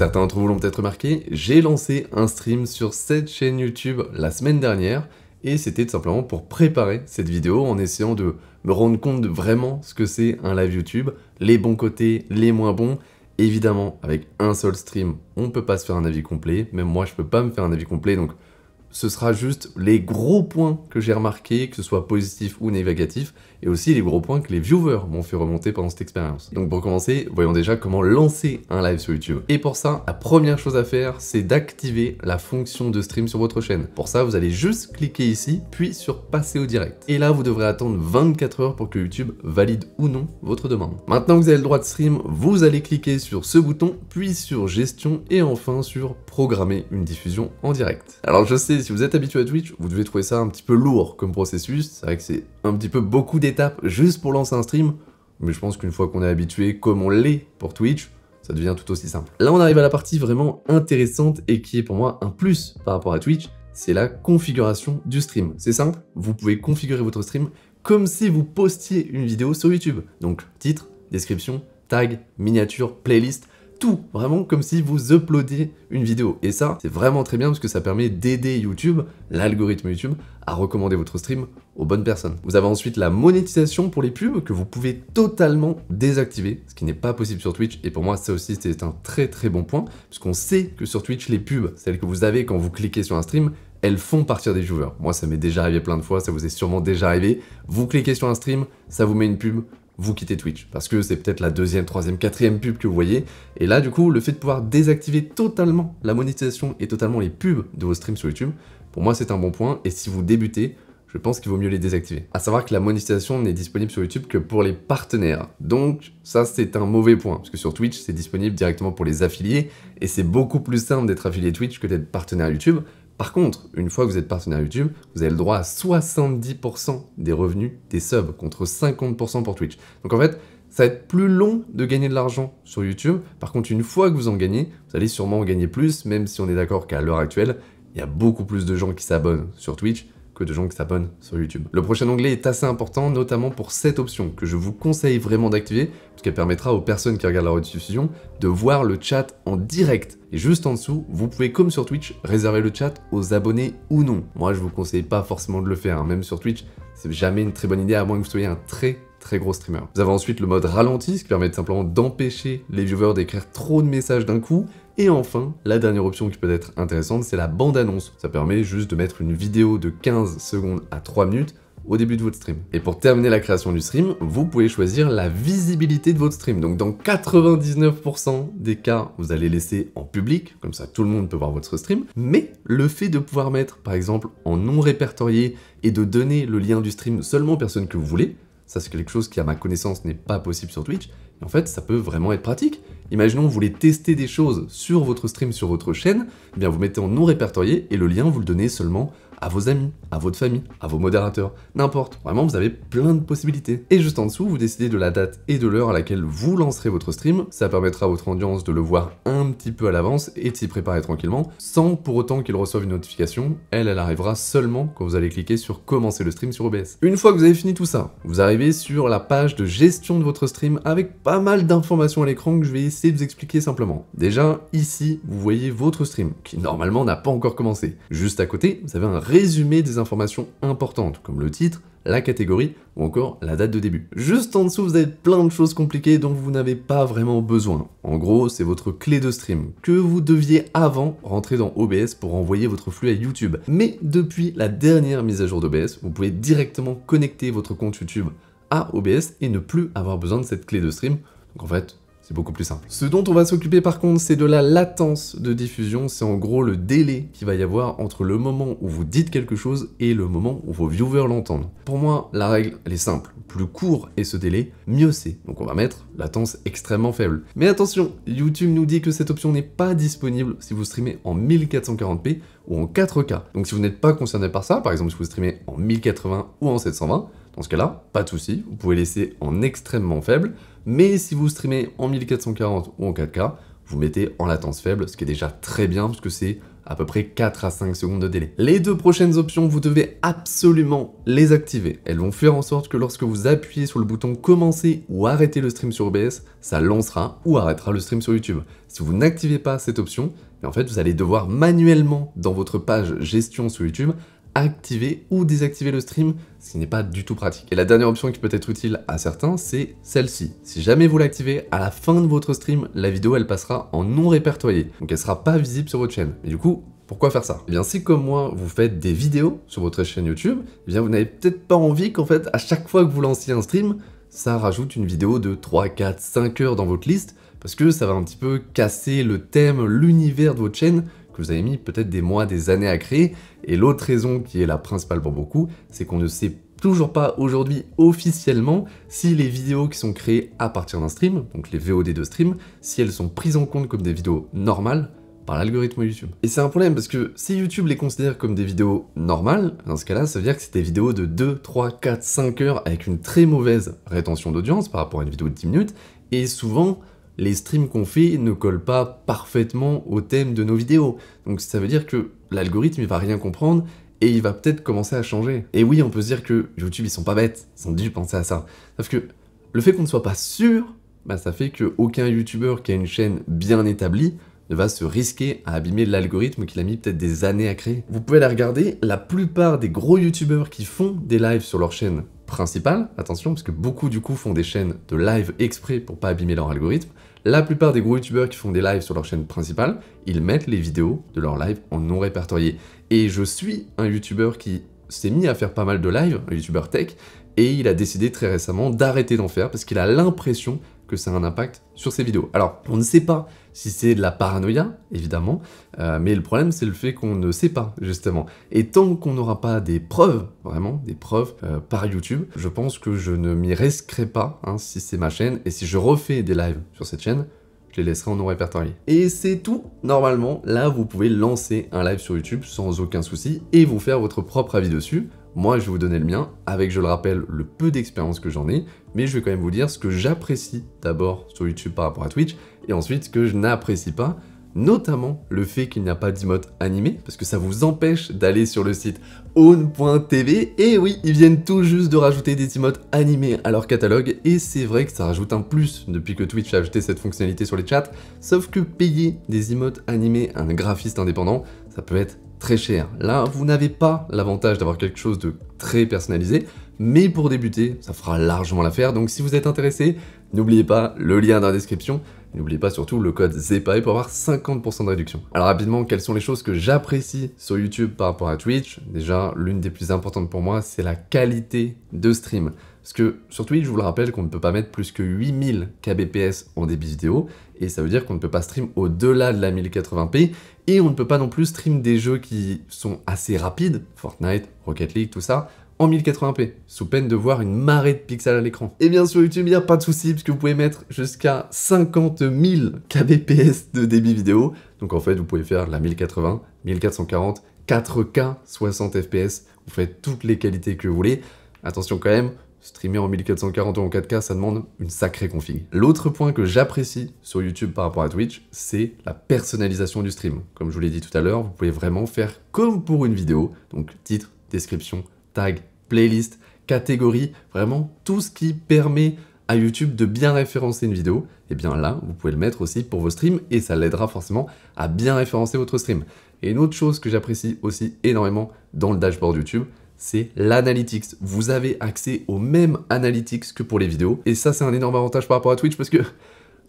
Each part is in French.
Certains d'entre vous l'ont peut-être remarqué, j'ai lancé un stream sur cette chaîne YouTube la semaine dernière, et c'était tout simplement pour préparer cette vidéo en essayant de me rendre compte de vraiment ce que c'est un live YouTube, les bons côtés, les moins bons. Évidemment, avec un seul stream, on ne peut pas se faire un avis complet, même moi je peux pas me faire un avis complet, donc ce sera juste les gros points que j'ai remarqués, que ce soit positif ou négatif, et aussi les gros points que les viewers m'ont fait remonter pendant cette expérience. Donc pour commencer, voyons déjà comment lancer un live sur YouTube. Et pour ça, la première chose à faire, c'est d'activer la fonction de stream sur votre chaîne. Pour ça, vous allez juste cliquer ici, puis sur passer au direct. Et là, vous devrez attendre 24 heures pour que YouTube valide ou non votre demande. Maintenant que vous avez le droit de stream, vous allez cliquer sur ce bouton, puis sur gestion, et enfin sur programmer une diffusion en direct. Alors je sais, si vous êtes habitué à Twitch, vous devez trouver ça un petit peu lourd comme processus. C'est vrai que c'est un petit peu beaucoup d'étapes juste pour lancer un stream, mais je pense qu'une fois qu'on est habitué, comme on l'est pour Twitch, ça devient tout aussi simple. Là, on arrive à la partie vraiment intéressante et qui est pour moi un plus par rapport à Twitch, c'est la configuration du stream. C'est simple, vous pouvez configurer votre stream comme si vous postiez une vidéo sur YouTube. Donc titre, description, tag, miniature, playlist, tout, vraiment comme si vous uploadiez une vidéo. Et ça, c'est vraiment très bien parce que ça permet d'aider YouTube, l'algorithme YouTube, à recommander votre stream aux bonnes personnes. Vous avez ensuite la monétisation pour les pubs que vous pouvez totalement désactiver, ce qui n'est pas possible sur Twitch. Et pour moi, ça aussi, c'est un très très bon point, puisqu'on sait que sur Twitch, les pubs, celles que vous avez quand vous cliquez sur un stream, elles font partir des viewers. Moi, ça m'est déjà arrivé plein de fois, ça vous est sûrement déjà arrivé. Vous cliquez sur un stream, ça vous met une pub, vous quittez Twitch, parce que c'est peut-être la deuxième, troisième, quatrième pub que vous voyez, et là du coup, le fait de pouvoir désactiver totalement la monétisation et totalement les pubs de vos streams sur YouTube, pour moi c'est un bon point, et si vous débutez, je pense qu'il vaut mieux les désactiver. À savoir que la monétisation n'est disponible sur YouTube que pour les partenaires, donc ça c'est un mauvais point, parce que sur Twitch c'est disponible directement pour les affiliés, et c'est beaucoup plus simple d'être affilié Twitch que d'être partenaire YouTube. Par contre, une fois que vous êtes partenaire YouTube, vous avez le droit à 70% des revenus des subs, contre 50% pour Twitch. Donc en fait, ça va être plus long de gagner de l'argent sur YouTube. Par contre, une fois que vous en gagnez, vous allez sûrement en gagner plus, même si on est d'accord qu'à l'heure actuelle, il y a beaucoup plus de gens qui s'abonnent sur Twitch que de gens qui s'abonnent sur YouTube. Le prochain onglet est assez important, notamment pour cette option que je vous conseille vraiment d'activer, parce qu'elle permettra aux personnes qui regardent la rediffusion de voir le chat en direct. Et juste en dessous, vous pouvez, comme sur Twitch, réserver le chat aux abonnés ou non. Moi, je vous conseille pas forcément de le faire, hein. Même sur Twitch, c'est jamais une très bonne idée, à moins que vous soyez un très gros streamer. Vous avez ensuite le mode ralenti, ce qui permet simplement d'empêcher les viewers d'écrire trop de messages d'un coup. Et enfin, la dernière option qui peut être intéressante, c'est la bande-annonce. Ça permet juste de mettre une vidéo de 15 secondes à 3 minutes au début de votre stream. Et pour terminer la création du stream, vous pouvez choisir la visibilité de votre stream. Donc dans 99% des cas, vous allez laisser en public, comme ça tout le monde peut voir votre stream. Mais le fait de pouvoir mettre, par exemple, en non répertorié et de donner le lien du stream seulement aux personnes que vous voulez, ça c'est quelque chose qui à ma connaissance n'est pas possible sur Twitch, et en fait ça peut vraiment être pratique. Imaginons que vous voulez tester des choses sur votre stream, sur votre chaîne, eh bien vous mettez en non répertorié et le lien vous le donnez seulement à vos amis, à votre famille, à vos modérateurs, n'importe. Vraiment, vous avez plein de possibilités. Et juste en dessous, vous décidez de la date et de l'heure à laquelle vous lancerez votre stream. Ça permettra à votre audience de le voir un petit peu à l'avance et de s'y préparer tranquillement, sans pour autant qu'ils reçoivent une notification. Elle arrivera seulement quand vous allez cliquer sur commencer le stream sur OBS. Une fois que vous avez fini tout ça, vous arrivez sur la page de gestion de votre stream avec pas mal d'informations à l'écran que je vais essayer de vous expliquer simplement. Déjà, ici, vous voyez votre stream, qui normalement n'a pas encore commencé. Juste à côté, vous avez un résumé des informations importantes, comme le titre, la catégorie ou encore la date de début. Juste en dessous, vous avez plein de choses compliquées dont vous n'avez pas vraiment besoin. En gros, c'est votre clé de stream que vous deviez avant rentrer dans OBS pour envoyer votre flux à YouTube. Mais depuis la dernière mise à jour d'OBS, vous pouvez directement connecter votre compte YouTube à OBS et ne plus avoir besoin de cette clé de stream. Donc en fait, c'est beaucoup plus simple. Ce dont on va s'occuper par contre, c'est de la latence de diffusion. C'est en gros le délai qu'il va y avoir entre le moment où vous dites quelque chose et le moment où vos viewers l'entendent. Pour moi, la règle, elle est simple. Plus court est ce délai, mieux c'est. Donc on va mettre latence extrêmement faible. Mais attention, YouTube nous dit que cette option n'est pas disponible si vous streamez en 1440p ou en 4K. Donc si vous n'êtes pas concerné par ça, par exemple si vous streamez en 1080 ou en 720, dans ce cas-là, pas de souci, vous pouvez laisser en extrêmement faible. Mais si vous streamez en 1440 ou en 4K, vous mettez en latence faible, ce qui est déjà très bien, parce que c'est à peu près 4 à 5 secondes de délai. Les deux prochaines options, vous devez absolument les activer. Elles vont faire en sorte que lorsque vous appuyez sur le bouton commencer ou arrêter le stream sur OBS, ça lancera ou arrêtera le stream sur YouTube. Si vous n'activez pas cette option, en fait vous allez devoir manuellement dans votre page gestion sur YouTube activer ou désactiver le stream, ce qui n'est pas du tout pratique. Et la dernière option qui peut être utile à certains, c'est celle-ci. Si jamais vous l'activez, à la fin de votre stream, la vidéo elle passera en non répertorié, donc elle sera pas visible sur votre chaîne. Et du coup, pourquoi faire ça? Eh bien, si comme moi, vous faites des vidéos sur votre chaîne YouTube, eh bien vous n'avez peut-être pas envie qu'en fait, à chaque fois que vous lanciez un stream, ça rajoute une vidéo de 3, 4, 5 heures dans votre liste, parce que ça va un petit peu casser le thème, l'univers de votre chaîne, que vous avez mis peut-être des mois, des années à créer. Et l'autre raison qui est la principale pour beaucoup, c'est qu'on ne sait toujours pas aujourd'hui officiellement si les vidéos qui sont créées à partir d'un stream, donc les VOD de stream, si elles sont prises en compte comme des vidéos normales par l'algorithme YouTube. Et c'est un problème parce que si YouTube les considère comme des vidéos normales, dans ce cas-là, ça veut dire que c'est des vidéos de 2, 3, 4, 5 heures avec une très mauvaise rétention d'audience par rapport à une vidéo de 10 minutes, et souvent, les streams qu'on fait ne collent pas parfaitement au thème de nos vidéos. Donc ça veut dire que l'algorithme il va rien comprendre et il va peut-être commencer à changer. Et oui, on peut se dire que YouTube ils sont pas bêtes, ils ont dû penser à ça. Sauf que le fait qu'on ne soit pas sûr, bah, ça fait qu'aucun YouTuber qui a une chaîne bien établie ne va se risquer à abîmer l'algorithme qu'il a mis peut-être des années à créer. Vous pouvez aller regarder, la plupart des gros YouTubers qui font des lives sur leur chaîne principale, attention, parce que beaucoup du coup font des chaînes de live exprès pour pas abîmer leur algorithme, la plupart des gros youtubeurs qui font des lives sur leur chaîne principale, ils mettent les vidéos de leur live en non répertorié. Et je suis un youtubeur qui s'est mis à faire pas mal de lives, un youtubeur tech, et il a décidé très récemment d'arrêter d'en faire parce qu'il a l'impression que ça a un impact sur ses vidéos. Alors, on ne sait pas si c'est de la paranoïa, évidemment, mais le problème, c'est le fait qu'on ne sait pas, justement. Et tant qu'on n'aura pas des preuves, vraiment, des preuves par YouTube, je pense que je ne m'y risquerai pas, hein, si c'est ma chaîne, et si je refais des lives sur cette chaîne, je les laisserai en non répertorié. Et c'est tout, normalement, là, vous pouvez lancer un live sur YouTube sans aucun souci, et vous faire votre propre avis dessus. Moi, je vais vous donner le mien, avec, je le rappelle, le peu d'expérience que j'en ai, mais je vais quand même vous dire ce que j'apprécie d'abord sur YouTube par rapport à Twitch, et ensuite ce que je n'apprécie pas, notamment le fait qu'il n'y a pas d'emote animé, parce que ça vous empêche d'aller sur le site own.tv, et oui, ils viennent tout juste de rajouter des emotes animés à leur catalogue, et c'est vrai que ça rajoute un plus depuis que Twitch a ajouté cette fonctionnalité sur les chats, sauf que payer des emotes animés à un graphiste indépendant, ça peut être très cher. Là, vous n'avez pas l'avantage d'avoir quelque chose de très personnalisé, mais pour débuter, ça fera largement l'affaire. Donc si vous êtes intéressé, n'oubliez pas le lien dans la description. N'oubliez pas surtout le code ZEPAI pour avoir 50% de réduction. Alors rapidement, quelles sont les choses que j'apprécie sur YouTube par rapport à Twitch? Déjà, l'une des plus importantes pour moi, c'est la qualité de stream. Parce que sur Twitch, je vous le rappelle qu'on ne peut pas mettre plus que 8000 kbps en débit vidéo, et ça veut dire qu'on ne peut pas stream au-delà de la 1080p, et on ne peut pas non plus stream des jeux qui sont assez rapides, Fortnite, Rocket League, tout ça, en 1080p, sous peine de voir une marée de pixels à l'écran. Et bien sur YouTube, il n'y a pas de souci, parce que vous pouvez mettre jusqu'à 50 000 kbps de débit vidéo, donc en fait, vous pouvez faire la 1080, 1440, 4K, 60 fps, vous faites toutes les qualités que vous voulez. Attention quand même, streamer en 1440 ou en 4K, ça demande une sacrée config. L'autre point que j'apprécie sur YouTube par rapport à Twitch, c'est la personnalisation du stream. Comme je vous l'ai dit tout à l'heure, vous pouvez vraiment faire comme pour une vidéo, donc titre, description, tag, playlist, catégorie, vraiment tout ce qui permet à YouTube de bien référencer une vidéo, et bien là, vous pouvez le mettre aussi pour vos streams, et ça l'aidera forcément à bien référencer votre stream. Et une autre chose que j'apprécie aussi énormément dans le dashboard YouTube, c'est l'analytics. Vous avez accès au même analytics que pour les vidéos. Et ça, c'est un énorme avantage par rapport à Twitch parce que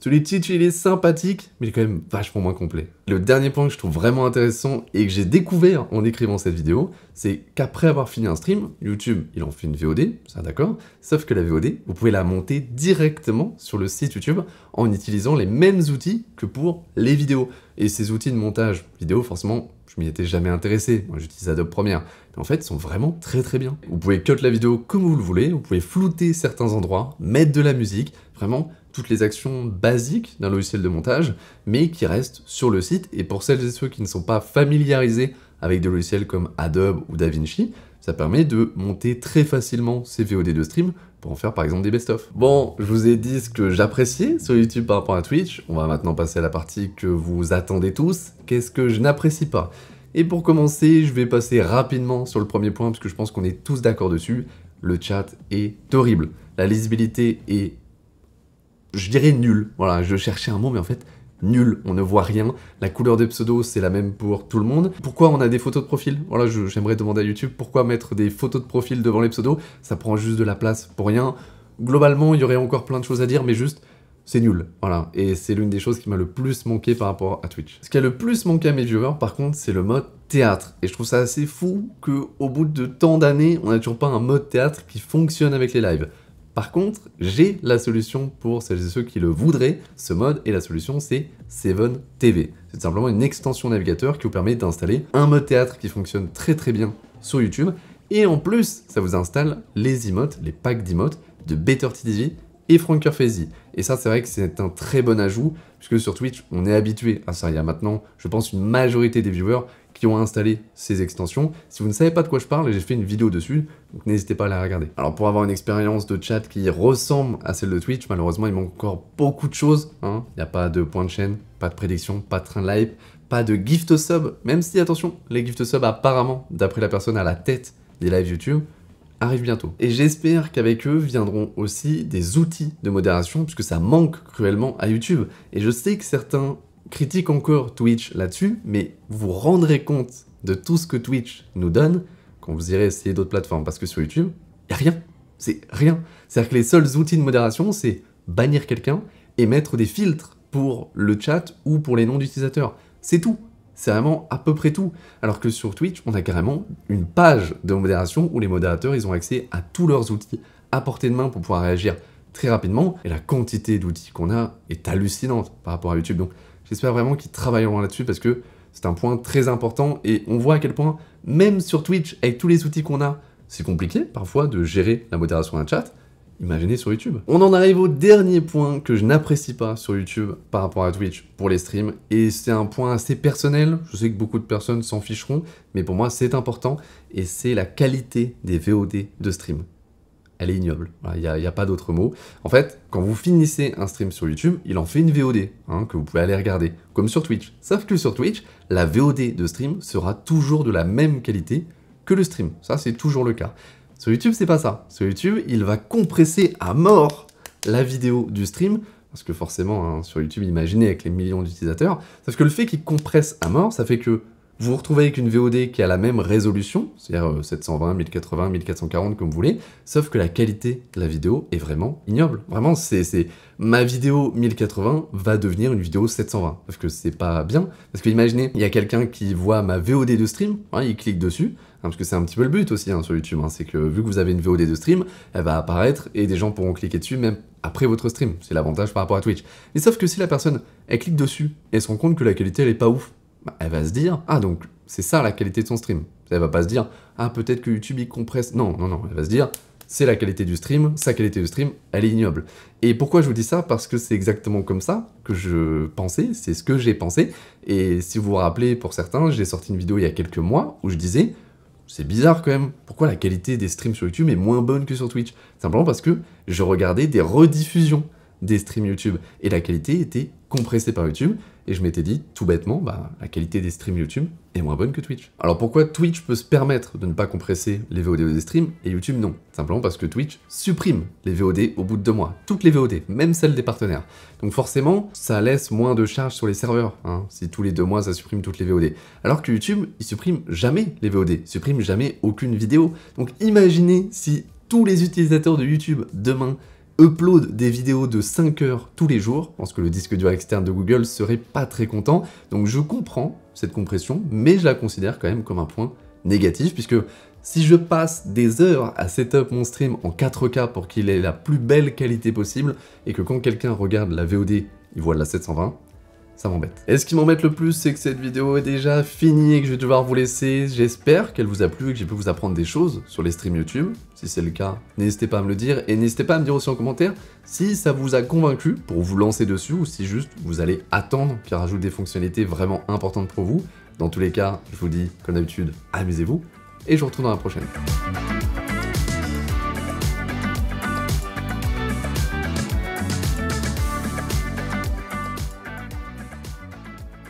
Twitch, il est sympathique, mais il est quand même vachement moins complet. Le dernier point que je trouve vraiment intéressant et que j'ai découvert en écrivant cette vidéo, c'est qu'après avoir fini un stream, YouTube, il en fait une VOD, ça d'accord, sauf que la VOD, vous pouvez la monter directement sur le site YouTube en utilisant les mêmes outils que pour les vidéos. Et ces outils de montage vidéo, forcément, je m'y étais jamais intéressé. Moi, j'utilise Adobe Premiere. Mais en fait, ils sont vraiment très très bien. Vous pouvez cut la vidéo comme vous le voulez, vous pouvez flouter certains endroits, mettre de la musique, vraiment toutes les actions basiques d'un logiciel de montage, mais qui restent sur le site. Et pour celles et ceux qui ne sont pas familiarisés avec des logiciels comme Adobe ou DaVinci, ça permet de monter très facilement ces VOD de stream pour en faire par exemple des best-of. Bon, je vous ai dit ce que j'appréciais sur YouTube par rapport à Twitch, on va maintenant passer à la partie que vous attendez tous, qu'est-ce que je n'apprécie pas? Et pour commencer, je vais passer rapidement sur le premier point, parce que je pense qu'on est tous d'accord dessus, le chat est horrible. La lisibilité est, je dirais nulle, voilà, je cherchais un mot mais en fait, nul, on ne voit rien, la couleur des pseudos c'est la même pour tout le monde. Pourquoi on a des photos de profil? Voilà, j'aimerais demander à YouTube, pourquoi mettre des photos de profil devant les pseudos? Ça prend juste de la place pour rien. Globalement, il y aurait encore plein de choses à dire, mais juste, c'est nul, voilà. Et c'est l'une des choses qui m'a le plus manqué par rapport à Twitch. Ce qui a le plus manqué à mes viewers, par contre, c'est le mode théâtre. Et je trouve ça assez fou qu'au bout de tant d'années, on n'a toujours pas un mode théâtre qui fonctionne avec les lives. Par contre, j'ai la solution pour celles et ceux qui le voudraient, ce mode, et la solution c'est Seven TV. C'est tout simplement une extension navigateur qui vous permet d'installer un mode théâtre qui fonctionne très très bien sur YouTube, et en plus, ça vous installe les emotes, les packs d'emotes de BetterTTV et FrankerFazy. Et ça, c'est vrai que c'est un très bon ajout, puisque sur Twitch, on est habitué à ça. Il y a maintenant, je pense, une majorité des viewers qui ont installé ces extensions. Si vous ne savez pas de quoi je parle, j'ai fait une vidéo dessus, donc n'hésitez pas à la regarder. Alors pour avoir une expérience de chat qui ressemble à celle de Twitch, malheureusement il manque encore beaucoup de choses, hein. Il n'y a pas de point de chaîne, pas de prédiction, pas de train de live, pas de gift sub, même si attention, les gift sub apparemment, d'après la personne à la tête des lives YouTube, arrivent bientôt. Et j'espère qu'avec eux viendront aussi des outils de modération, puisque ça manque cruellement à YouTube. Et je sais que certains critique encore Twitch là-dessus, mais vous vous rendrez compte de tout ce que Twitch nous donne quand vous irez essayer d'autres plateformes, parce que sur YouTube, il n'y a rien, c'est rien. C'est-à-dire que les seuls outils de modération, c'est bannir quelqu'un et mettre des filtres pour le chat ou pour les noms d'utilisateurs. C'est tout, c'est vraiment à peu près tout. Alors que sur Twitch, on a carrément une page de modération où les modérateurs, ils ont accès à tous leurs outils à portée de main pour pouvoir réagir très rapidement, et la quantité d'outils qu'on a est hallucinante par rapport à YouTube. Donc, j'espère vraiment qu'ils travailleront là-dessus parce que c'est un point très important et on voit à quel point, même sur Twitch, avec tous les outils qu'on a, c'est compliqué parfois de gérer la modération d'un chat. Imaginez sur YouTube. On en arrive au dernier point que je n'apprécie pas sur YouTube par rapport à Twitch pour les streams, et c'est un point assez personnel, je sais que beaucoup de personnes s'en ficheront, mais pour moi c'est important, et c'est la qualité des VOD de stream. Elle est ignoble, il n'y a pas d'autre mot. En fait, quand vous finissez un stream sur YouTube, il en fait une VOD, hein, que vous pouvez aller regarder, comme sur Twitch. Sauf que sur Twitch, la VOD de stream sera toujours de la même qualité que le stream. Ça, c'est toujours le cas. Sur YouTube, c'est pas ça. Sur YouTube, il va compresser à mort la vidéo du stream, parce que forcément, hein, sur YouTube, imaginez avec les millions d'utilisateurs, sauf que le fait qu'il compresse à mort, ça fait que vous vous retrouvez avec une VOD qui a la même résolution, c'est-à-dire 720, 1080, 1440 comme vous voulez, sauf que la qualité de la vidéo est vraiment ignoble. Vraiment, ma vidéo 1080 va devenir une vidéo 720, parce que c'est pas bien. Parce que imaginez, il y a quelqu'un qui voit ma VOD de stream, hein, il clique dessus, hein, parce que c'est un petit peu le but aussi hein, sur YouTube, hein, c'est que vu que vous avez une VOD de stream, elle va apparaître et des gens pourront cliquer dessus même après votre stream. C'est l'avantage par rapport à Twitch. Mais sauf que si la personne, elle clique dessus et se rend compte que la qualité elle est pas ouf, bah, elle va se dire, ah donc c'est ça la qualité de son stream. Elle va pas se dire, ah peut-être que YouTube il compresse. Non, non, non, elle va se dire, c'est la qualité du stream, sa qualité de stream, elle est ignoble. Et pourquoi je vous dis ça? Parce que c'est exactement comme ça que je pensais, c'est ce que j'ai pensé. Et si vous vous rappelez, pour certains, j'ai sorti une vidéo il y a quelques mois où je disais, c'est bizarre quand même, pourquoi la qualité des streams sur YouTube est moins bonne que sur Twitch? Simplement parce que je regardais des rediffusions des streams YouTube et la qualité était compressée par YouTube. Et je m'étais dit, tout bêtement, bah, la qualité des streams YouTube est moins bonne que Twitch. Alors pourquoi Twitch peut se permettre de ne pas compresser les VOD des streams et YouTube non? Simplement parce que Twitch supprime les VOD au bout de 2 mois. Toutes les VOD, même celles des partenaires. Donc forcément, ça laisse moins de charge sur les serveurs, hein, si tous les 2 mois ça supprime toutes les VOD. Alors que YouTube, il supprime jamais les VOD, il supprime jamais aucune vidéo. Donc imaginez si tous les utilisateurs de YouTube demain upload des vidéos de 5 heures tous les jours, je pense que le disque dur externe de Google serait pas très content, donc je comprends cette compression, mais je la considère quand même comme un point négatif, puisque si je passe des heures à setup mon stream en 4K pour qu'il ait la plus belle qualité possible, et que quand quelqu'un regarde la VOD, il voit de la 720, ça m'embête. Et ce qui m'embête le plus, c'est que cette vidéo est déjà finie et que je vais devoir vous laisser. J'espère qu'elle vous a plu et que j'ai pu vous apprendre des choses sur les streams YouTube. Si c'est le cas, n'hésitez pas à me le dire et n'hésitez pas à me dire aussi en commentaire si ça vous a convaincu pour vous lancer dessus ou si juste vous allez attendre qu'il rajoute des fonctionnalités vraiment importantes pour vous. Dans tous les cas, je vous dis, comme d'habitude, amusez-vous et je vous retrouve dans la prochaine.